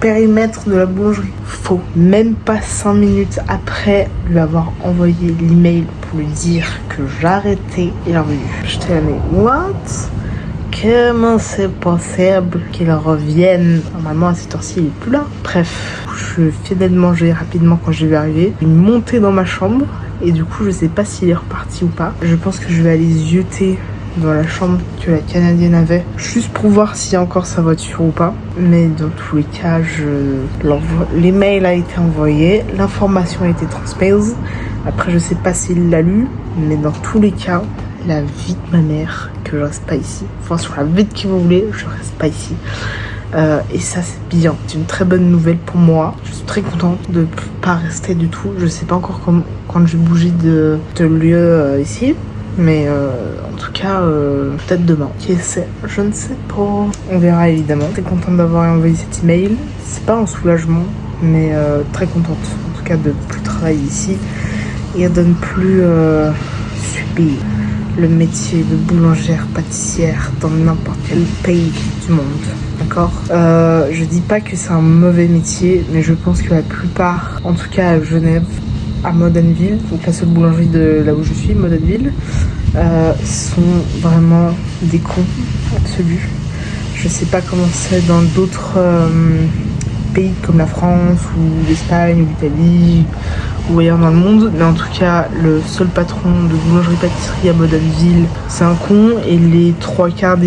périmètre de la boulangerie. Faux. Même pas 5 minutes après lui avoir envoyé l'email pour lui dire que j'arrêtais, il est revenu. J'étais là, mais what? Comment c'est possible qu'il revienne? Normalement à cette heure-ci il est plus là. Bref, je finais de manger rapidement quand je vais arriver. Il est monté dans ma chambre et du coup je sais pas s'il est reparti ou pas. Je pense que je vais aller zioter dans la chambre que la Canadienne avait, juste pour voir s'il y a encore sa voiture ou pas. Mais dans tous les cas, l'email a été envoyé, l'information a été transmise. Après, je sais pas s'il l'a lu, mais dans tous les cas, la vie de ma mère, que je reste pas ici. Enfin, sur la vie de qui vous voulez, je reste pas ici. Et ça, c'est bien. C'est une très bonne nouvelle pour moi. Je suis très contente de pas rester du tout. Je sais pas encore quand je vais bouger de lieu ici. Mais en tout cas, peut-être demain. Qui sait? Je ne sais pas. On verra évidemment. Très contente d'avoir envoyé cet email. C'est pas un soulagement, mais très contente en tout cas de plus travailler ici et de ne plus subir le métier de boulangère pâtissière dans n'importe quel pays du monde. D'accord. Je dis pas que c'est un mauvais métier, mais je pense que la plupart, en tout cas à Genève, à Modenville, donc la seule boulangerie de là où je suis, Modenville, sont vraiment des cons absolus. Je sais pas comment c'est dans d'autres pays comme la France ou l'Espagne ou l'Italie ou ailleurs dans le monde, mais en tout cas le seul patron de boulangerie-pâtisserie à Modenville c'est un con, et les 3/4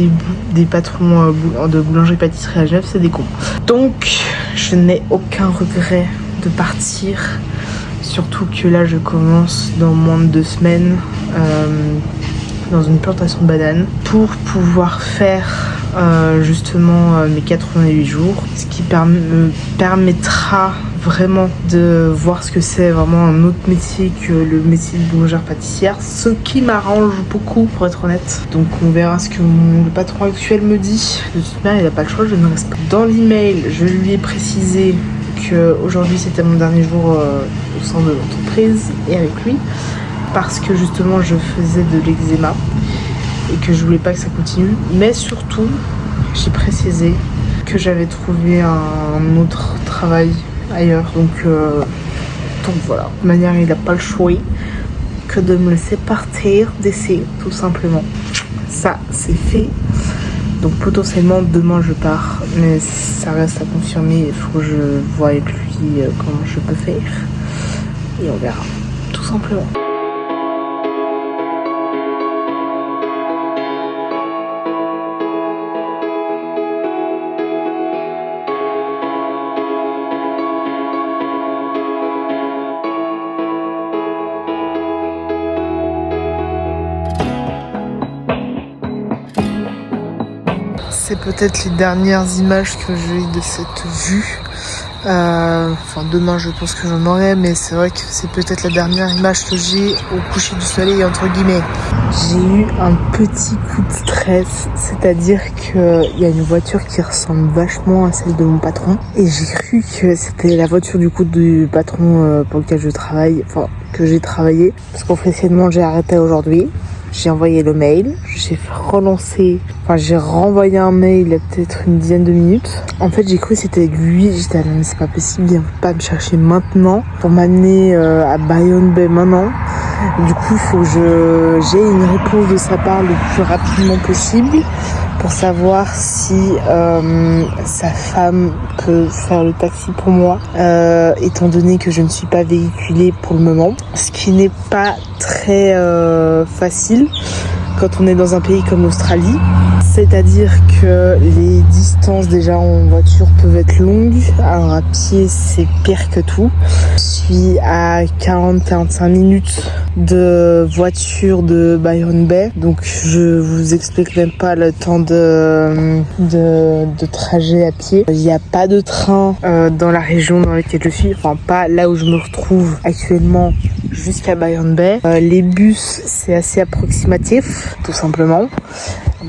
des patrons de boulangerie-pâtisserie à Genève c'est des cons. Donc je n'ai aucun regret de partir, surtout que là je commence dans moins de 2 semaines dans une plantation de bananes pour pouvoir faire justement mes 88 jours, ce qui me permettra vraiment de voir ce que c'est vraiment un autre métier que le métier de boulangère pâtissière, ce qui m'arrange beaucoup pour être honnête. Donc on verra ce que le patron actuel me dit. De toute manière il n'a pas le choix, je ne reste pas. Dans l'email je lui ai précisé qu'aujourd'hui c'était mon dernier jour au sein de l'entreprise et avec lui, parce que justement je faisais de l'eczéma et que je voulais pas que ça continue, mais surtout j'ai précisé que j'avais trouvé un autre travail ailleurs, donc voilà. De toute manière il n'a pas le choix que de me laisser partir d'ici, tout simplement. Ça c'est fait, donc potentiellement demain je pars, mais ça reste à confirmer. Il faut que je voie avec lui comment je peux faire et on verra, tout simplement. C'est peut-être les dernières images que j'ai eues de cette vue. Enfin demain je pense que j'en aurai, mais c'est vrai que c'est peut-être la dernière image que j'ai au coucher du soleil entre guillemets. J'ai eu un petit coup de stress, c'est-à-dire qu'il y a une voiture qui ressemble vachement à celle de mon patron et j'ai cru que c'était la voiture du coup du patron pour lequel je travaille, enfin que j'ai travaillé, parce qu'officiellement j'ai arrêté aujourd'hui. J'ai envoyé le mail, j'ai renvoyé un mail il y a peut-être une dizaine de minutes. En fait j'ai cru que c'était lui, j'étais là mais c'est pas possible, il ne peut pas me chercher maintenant pour m'amener à Byron Bay maintenant. Du coup il faut que j'ai une réponse de sa part le plus rapidement possible pour savoir si sa femme peut faire le taxi pour moi, étant donné que je ne suis pas véhiculée pour le moment, ce qui n'est pas très facile quand on est dans un pays comme l'Australie. C'est-à-dire que les distances déjà en voiture peuvent être longues, alors à pied c'est pire que tout. Je suis à 40-45 minutes de voiture de Byron Bay, donc je vous explique même pas le temps de trajet à pied. Il n'y a pas de train dans la région dans laquelle je suis, enfin pas là où je me retrouve actuellement jusqu'à Byron Bay. Les bus c'est assez approximatif tout simplement.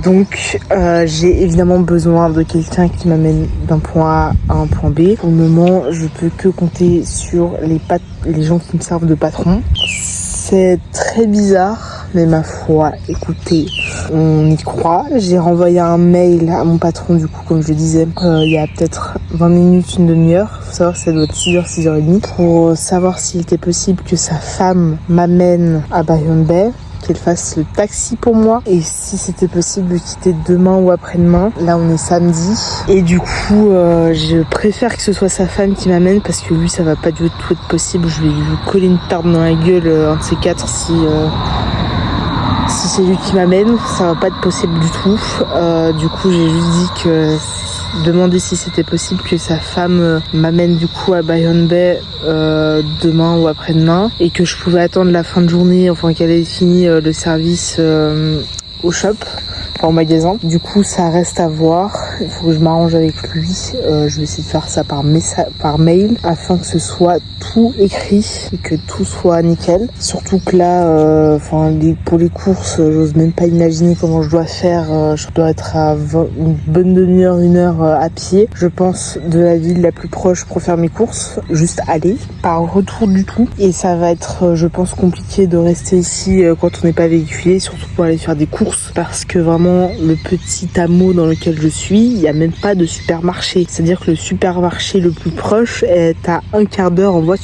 Donc j'ai évidemment besoin de quelqu'un qui m'amène d'un point A à un point B. Pour le moment, je peux que compter sur les gens qui me servent de patron. C'est très bizarre, Mais ma foi, écoutez, on y croit. J'ai renvoyé un mail à mon patron, du coup, comme je le disais, il y a peut-être 20 minutes, une demi-heure. Faut savoir que ça doit être 6h, 6h30. Pour savoir s'il était possible que sa femme m'amène à Byron Bay, qu'elle fasse le taxi pour moi, et si c'était possible de quitter demain ou après-demain. Là on est samedi et du coup je préfère que ce soit sa femme qui m'amène parce que lui ça va pas du tout être possible. Je vais lui coller une tarte dans la gueule, un de ces quatre, si c'est lui qui m'amène, ça va pas être possible du tout. Du coup j'ai juste dit que demander si c'était possible que sa femme m'amène du coup à Byron Bay demain ou après-demain, et que je pouvais attendre la fin de journée, enfin qu'elle ait fini le service au shop, enfin au magasin. Du coup ça reste à voir, il faut que je m'arrange avec lui. Je vais essayer de faire ça par mail afin que ce soit tout écrit et que tout soit nickel. Surtout que là, pour les courses, j'ose même pas imaginer comment je dois faire. Je dois être à une bonne demi-heure, 1 heure à pied, je pense, de la ville la plus proche pour faire mes courses. Juste aller, pas retour du tout. Et ça va être, je pense, compliqué de rester ici quand on n'est pas véhiculé, surtout pour aller faire des courses, parce que vraiment, le petit hameau dans lequel je suis, il n'y a même pas de supermarché. C'est-à-dire que le supermarché le plus proche est à 1/4 d'heure en voiture.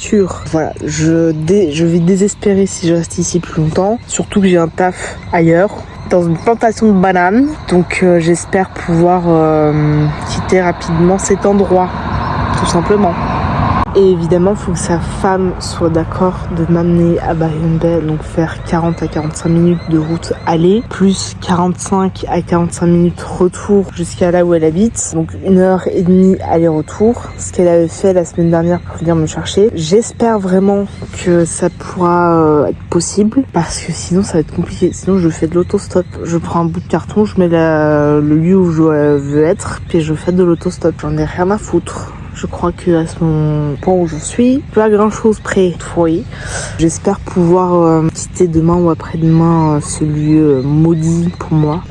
Voilà, je vais désespérer si je reste ici plus longtemps. Surtout que j'ai un taf ailleurs, dans une plantation de bananes. Donc j'espère pouvoir quitter rapidement cet endroit, tout simplement. Et évidemment, il faut que sa femme soit d'accord de m'amener à Byron Bay, donc faire 40 à 45 minutes de route aller, plus 45 à 45 minutes retour jusqu'à là où elle habite, donc 1h30 aller-retour, ce qu'elle avait fait la semaine dernière pour venir me chercher. J'espère vraiment que ça pourra être possible, parce que sinon ça va être compliqué. Sinon je fais de l'autostop, je prends un bout de carton, je mets le lieu où je veux être, puis je fais de l'autostop. J'en ai rien à foutre. Je crois que à ce point où j'en suis, pas grand chose près. Oui. J'espère pouvoir quitter demain ou après-demain ce lieu maudit pour moi.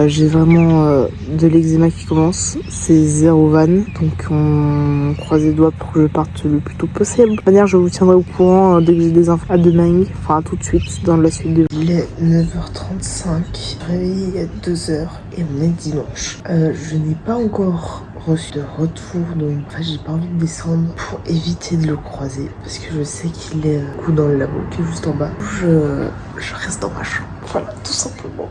J'ai vraiment de l'eczéma qui commence. C'est 0 van. Donc on croise les doigts pour que je parte le plus tôt possible. De toute manière, je vous tiendrai au courant dès que j'ai des infos à demain. Enfin, tout de suite dans la suite de... Il est 9h35. Réveillé il y a 2h et on est dimanche. Je n'ai pas encore reçu de retour, donc j'ai pas envie de descendre pour éviter de le croiser, parce que je sais qu'il est dans le labo qui est juste en bas. Je reste dans ma chambre, voilà, tout simplement.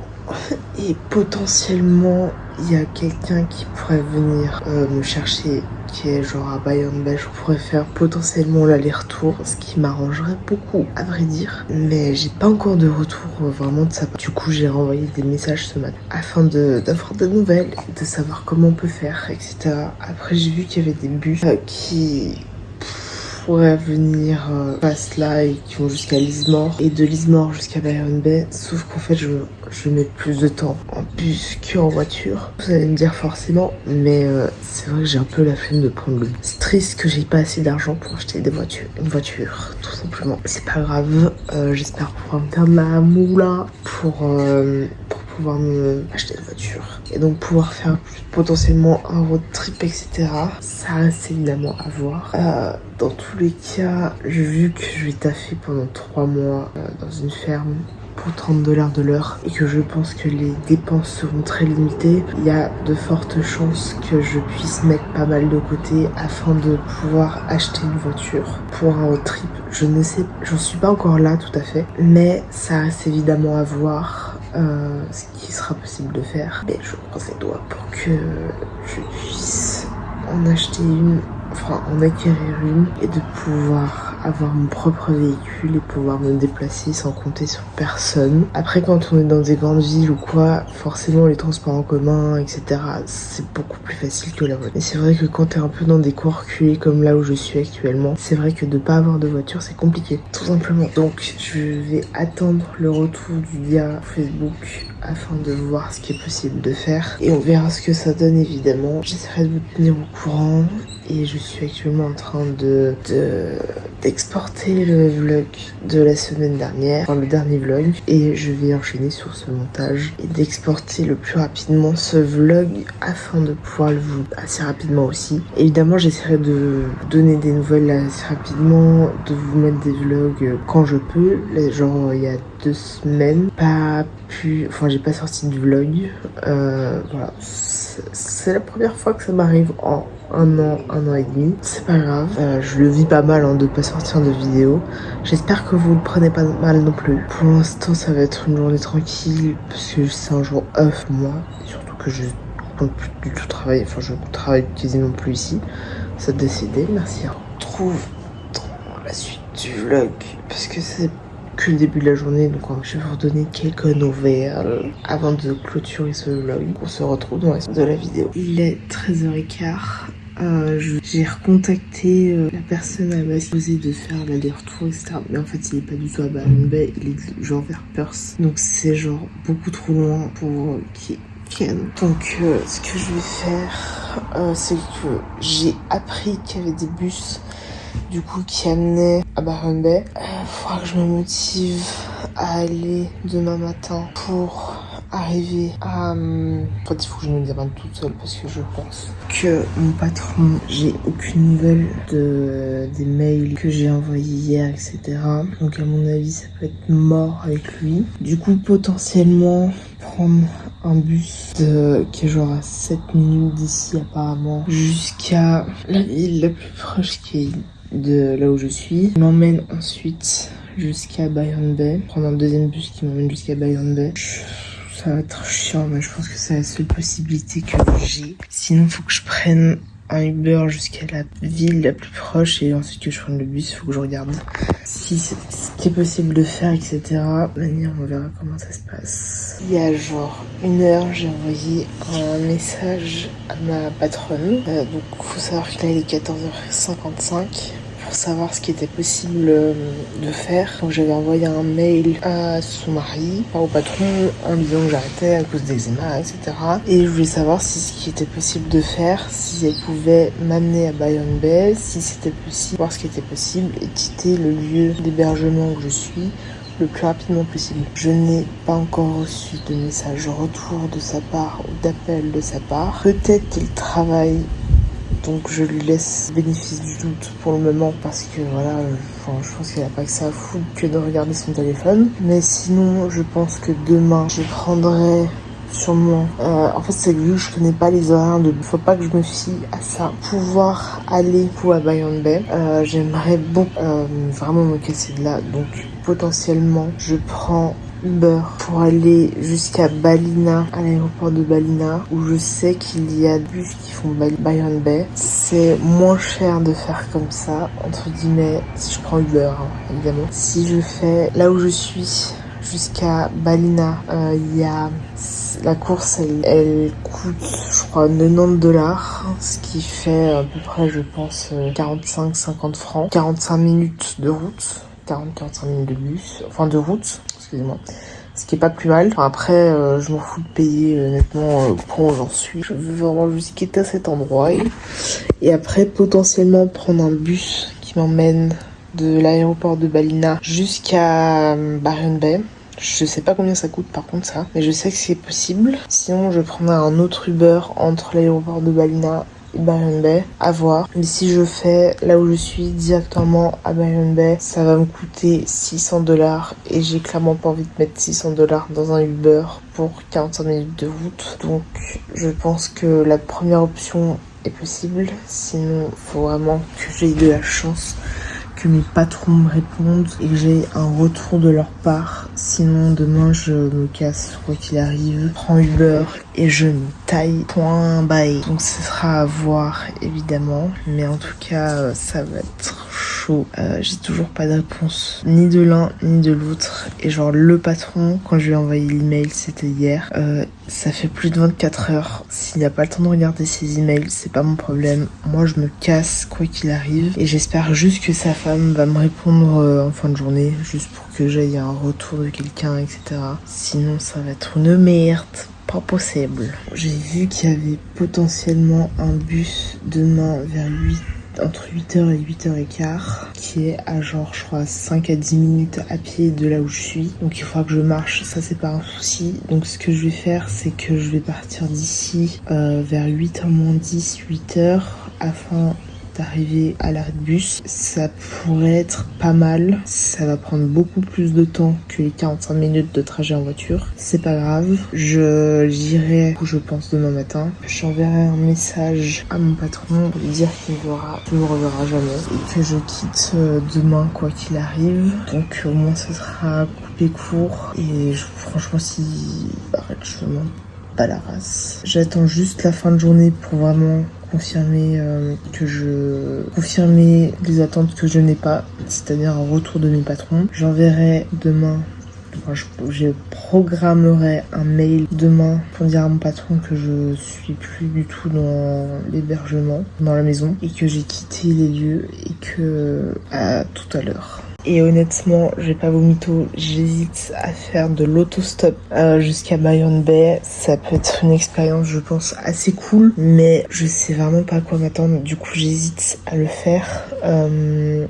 Et potentiellement il y a quelqu'un qui pourrait venir me chercher, qui est genre à Byron Bay. Je pourrais faire potentiellement l'aller-retour, ce qui m'arrangerait beaucoup à vrai dire, mais j'ai pas encore de retour vraiment de sa part. Du coup j'ai renvoyé des messages ce matin afin d'avoir des nouvelles, de savoir comment on peut faire, etc. Après j'ai vu qu'il y avait des bus qui pourraient venir passe là et qui vont jusqu'à Lismore, et de Lismore jusqu'à Byron Bay, sauf qu'en fait je mets plus de temps en bus qu'en voiture. Vous allez me dire forcément, mais c'est vrai que j'ai un peu la flemme de prendre le bus. C'est triste que j'ai pas assez d'argent pour acheter une voiture, tout simplement. C'est pas grave, j'espère pouvoir me faire de la moula pour pouvoir me acheter une voiture et donc pouvoir faire potentiellement un road trip, etc. Ça reste évidemment à voir. Dans tous les cas, j'ai vu que je vais taffer pendant 3 mois dans une ferme pour 30 $ de l'heure, et que je pense que les dépenses seront très limitées. Il y a de fortes chances que je puisse mettre pas mal de côté afin de pouvoir acheter une voiture pour un road trip. Je ne sais, j'en suis pas encore là tout à fait, mais ça reste évidemment à voir ce qui sera possible de faire. Mais je croise les doigts pour que je puisse en acheter une, enfin en acquérir une, et de pouvoir avoir mon propre véhicule et pouvoir me déplacer sans compter sur personne. Après, quand on est dans des grandes villes ou quoi, forcément les transports en commun, etc., c'est beaucoup plus facile que la voiture. Mais c'est vrai que quand t'es un peu dans des coins reculés comme là où je suis actuellement, c'est vrai que de pas avoir de voiture, c'est compliqué, tout simplement. Donc je vais attendre le retour du gars Facebook afin de voir ce qui est possible de faire, et on verra ce que ça donne évidemment. J'essaierai de vous tenir au courant. et je suis actuellement en train d'exporter le vlog de la semaine dernière, enfin le dernier vlog, et je vais enchaîner sur ce montage et d'exporter le plus rapidement ce vlog afin de pouvoir le vous assez rapidement aussi. Évidemment, j'essaierai de vous donner des nouvelles assez rapidement, de vous mettre des vlogs quand je peux. Là, genre il y a 2 semaines, j'ai pas sorti de vlog. Voilà, c'est la première fois que ça m'arrive en un an et demi. C'est pas grave, je le vis pas mal de pas sortir de vidéo. J'espère que vous le prenez pas mal non plus. Pour l'instant, ça va être une journée tranquille parce que c'est un jour off pour moi, et surtout que je compte plus du tout travailler. Enfin, je travaille quasiment plus ici. Ça a décidé. Merci. On retrouve dans la suite du vlog parce que c'est que le début de la journée, donc je vais vous donner quelques nouvelles avant de clôturer ce vlog. On se retrouve dans la suite de la vidéo. Il est 13h15. J'ai recontacté la personne à m'a supposé de faire l'aller-retour, etc. Mais en fait, il est pas du tout à Byron Bay, il est genre vers Perth. Donc c'est genre beaucoup trop loin pour qu'il vienne. Donc ce que je vais faire, c'est que j'ai appris qu'il y avait des bus du coup qui amenaient à Byron Bay. Faudra que je me motive à aller demain matin pour arriver à... En fait, il faut que je me démerde toute seule parce que je pense que mon patron, j'ai aucune nouvelle des mails que j'ai envoyés hier, etc. Donc à mon avis, ça peut être mort avec lui. Du coup, potentiellement prendre un bus qui est genre à 7 minutes d'ici apparemment jusqu'à la ville la plus proche qui est de là où je suis. Il m'emmène ensuite jusqu'à Byron Bay. Prendre un deuxième bus qui m'emmène jusqu'à Byron Bay. Ça va être chiant, mais je pense que c'est la seule possibilité que j'ai. Sinon, il faut que je prenne un Uber jusqu'à la ville la plus proche et ensuite que je prenne le bus. Il faut que je regarde si c'est ce qui est possible de faire, etc. De manière, on verra comment ça se passe. Il y a genre 1 heure, j'ai envoyé un message à ma patronne. Donc, il faut savoir que là, il est 14h55. Pour savoir ce qui était possible de faire. Donc j'avais envoyé un mail à son mari, au patron, en lui disant que j'arrêtais à cause d'eczéma, etc. Et je voulais savoir si ce qui était possible de faire, si elle pouvait m'amener à Byron Bay, si c'était possible, voir ce qui était possible et quitter le lieu d'hébergement où je suis le plus rapidement possible. Je n'ai pas encore reçu de message retour de sa part ou d'appel de sa part. Peut-être qu'il travaille, donc je lui laisse bénéfice du doute pour le moment parce que voilà, je pense qu'il n'a pas que ça à foutre que de regarder son téléphone. Mais sinon, je pense que demain, je prendrai sûrement... en fait, c'est vu que je connais pas les horaires faut pas que je me fie à ça. Pouvoir aller à Byron Bay, j'aimerais beaucoup vraiment me casser de là. Donc potentiellement, je prends Uber pour aller jusqu'à Ballina, à l'aéroport de Ballina, où je sais qu'il y a des bus qui font Byron Bay. C'est moins cher de faire comme ça, entre guillemets, si je prends Uber, évidemment. Si je fais là où je suis jusqu'à Ballina, il y a la course, elle coûte, je crois, 90$, ce qui fait à peu près, je pense, 45-50 francs, 45 minutes de route. 40-45 minutes de bus, enfin de route, excusez-moi. Ce qui est pas plus mal. Enfin, après, je m'en fous de payer, honnêtement, pour où j'en suis. Je veux vraiment juste quitter cet endroit. Et après, potentiellement, prendre un bus qui m'emmène de l'aéroport de Ballina jusqu'à Byron Bay. Je sais pas combien ça coûte par contre ça, mais je sais que c'est possible. Sinon, je prendrai un autre Uber entre l'aéroport de Ballina et Byron Bay, à voir. Mais si je fais là où je suis directement à Byron Bay, ça va me coûter 600$ et j'ai clairement pas envie de mettre 600$ dans un Uber pour 45 minutes de route. Donc je pense que la première option est possible. Sinon, faut vraiment que j'aie de la chance, que mes patrons me répondent et que j'ai un retour de leur part. Sinon, demain, je me casse, quoi qu'il arrive, prends Uber et je me taille. Point bye. Donc, ce sera à voir, évidemment. Mais en tout cas, ça va être chaud. J'ai toujours pas de réponse, ni de l'un, ni de l'autre. Et genre, le patron, quand je lui ai envoyé l'email, c'était hier. Ça fait plus de 24 heures. S'il n'a pas le temps de regarder ses emails, c'est pas mon problème. Moi, je me casse, quoi qu'il arrive. Et j'espère juste que sa femme va me répondre en fin de journée, juste pour que j'aille un retour de quelqu'un, etc. Sinon, ça va être une merde. pas possible. J'ai vu qu'il y avait potentiellement un bus demain vers entre 8h et 8h15 qui est à genre je crois 5 à 10 minutes à pied de là où je suis, donc il faudra que je marche, ça c'est pas un souci. Donc ce que je vais faire, c'est que je vais partir d'ici vers 8h moins 10, 8h afin d'arriver à l'arrêt de bus. Ça pourrait être pas mal, ça va prendre beaucoup plus de temps que les 45 minutes de trajet en voiture, c'est pas grave. J'irai où je pense demain matin, j'enverrai un message à mon patron pour lui dire qu'il me reverra jamais et que je quitte demain quoi qu'il arrive, donc au moins ce sera coupé court. Et franchement s'il arrête, je m'en bats la race. J'attends juste la fin de journée pour vraiment confirmer les attentes que je n'ai pas, c'est-à-dire un retour de mes patrons. J'enverrai demain, je programmerai un mail demain pour dire à mon patron que je suis plus du tout dans l'hébergement, dans la maison, et que j'ai quitté les lieux et que à tout à l'heure. Et honnêtement, je vais pas vous mytho, j'hésite à faire de l'autostop jusqu'à Byron Bay. Ça peut être une expérience, je pense, assez cool, mais je sais vraiment pas à quoi m'attendre. Du coup, j'hésite à le faire. Je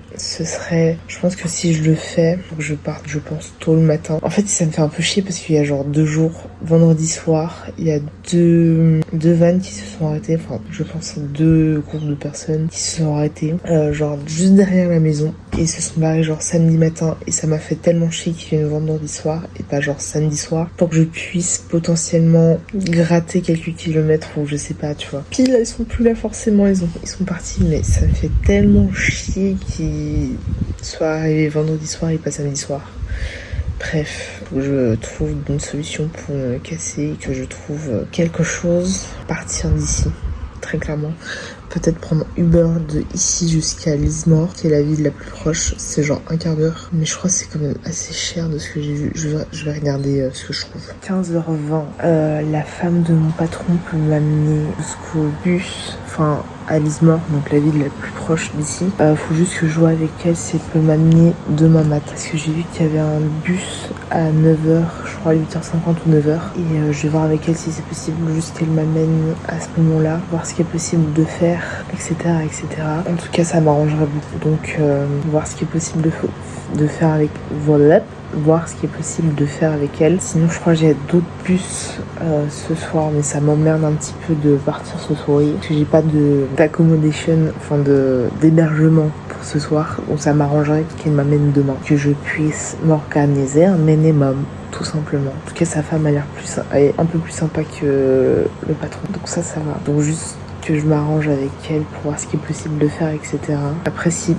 pense que si je le fais, faut que je parte, je pense, tôt le matin. En fait, ça me fait un peu chier parce qu'il y a genre 2 jours, vendredi soir, il y a deux vannes qui se sont arrêtées. Enfin, je pense 2 groupes de personnes qui se sont arrêtées, genre juste derrière la maison, et se sont barrés genre samedi matin, et ça m'a fait tellement chier qu'ils viennent vendredi soir et pas genre samedi soir pour que je puisse potentiellement gratter quelques kilomètres ou je sais pas, tu vois. Puis là, ils sont plus là forcément, ils sont partis, mais ça me fait tellement chier qu'ils soient arrivés vendredi soir et pas samedi soir. Bref, faut que je trouve une solution pour me casser, que je trouve quelque chose, partir d'ici, très clairement. Peut-être prendre Uber de ici jusqu'à Lismore, qui est la ville la plus proche. C'est genre un quart d'heure, mais je crois que c'est quand même assez cher de ce que j'ai vu. Je vais regarder ce que je trouve. 15h20, la femme de mon patron peut m'amener jusqu'au bus, enfin à Lismore, donc la ville la plus proche d'ici. Faut juste que je vois avec elle si elle peut m'amener demain matin, parce que j'ai vu qu'il y avait un bus à 9h, je crois 8h50 ou 9h, et je vais voir avec elle si c'est possible juste qu'elle m'amène à ce moment-là, voir ce qui est possible de faire, etc., etc. En tout cas, ça m'arrangerait beaucoup, donc voir ce qui est possible de faire avec voir ce qui est possible de faire avec elle. Sinon, je crois que j'ai d'autres bus ce soir, mais ça m'emmerde un petit peu de partir ce soir parce que j'ai pas d'accommodation, enfin d'hébergement pour ce soir, donc ça m'arrangerait qu'elle m'amène demain, que je puisse m'organiser un minimum, tout simplement. En tout cas, sa femme a l'air un peu plus sympa que le patron, donc ça va. Donc juste que je m'arrange avec elle pour voir ce qui est possible de faire, etc. Après, si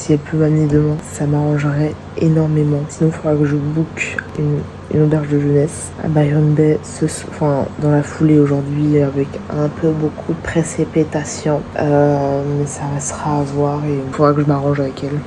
elle peut m'amener demain, ça m'arrangerait énormément. Sinon, il faudra que je book une auberge de jeunesse à Byron Bay, dans la foulée aujourd'hui, avec un peu beaucoup de précipitation. Mais ça restera à voir et il faudra que je m'arrange avec elle.